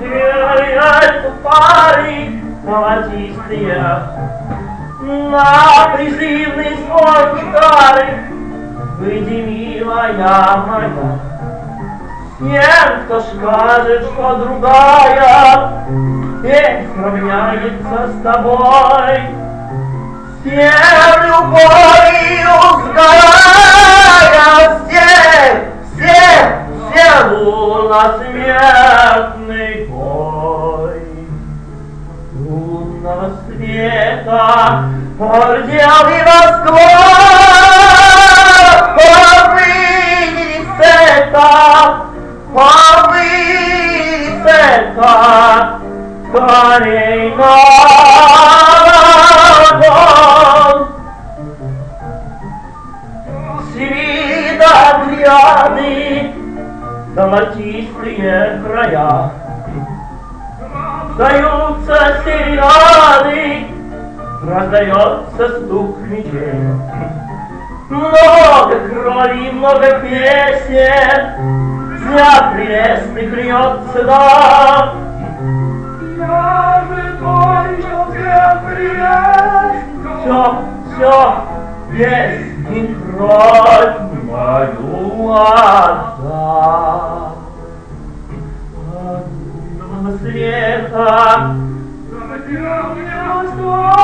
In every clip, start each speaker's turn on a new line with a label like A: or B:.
A: Стреляют пары золотистые на призывный звон гитары. Выйди, милая моя, тем, кто скажет, что другая не сравняется с тобой, тем любовью сгорая все луносмертный бой. Лунного света ордел и восторг, повысь это, скорей на огонь. Свита взгляды, золотистые края, даются серенады, раздается стук мечей. Много крови, много песен, взгляд прелестных льется дам.
B: Я же кончил свет прелестный.
A: Все, песни кровь мою отдам. Лунного света
B: Затерял меня восторг.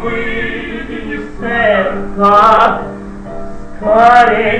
A: Выйди из сердца, скорей.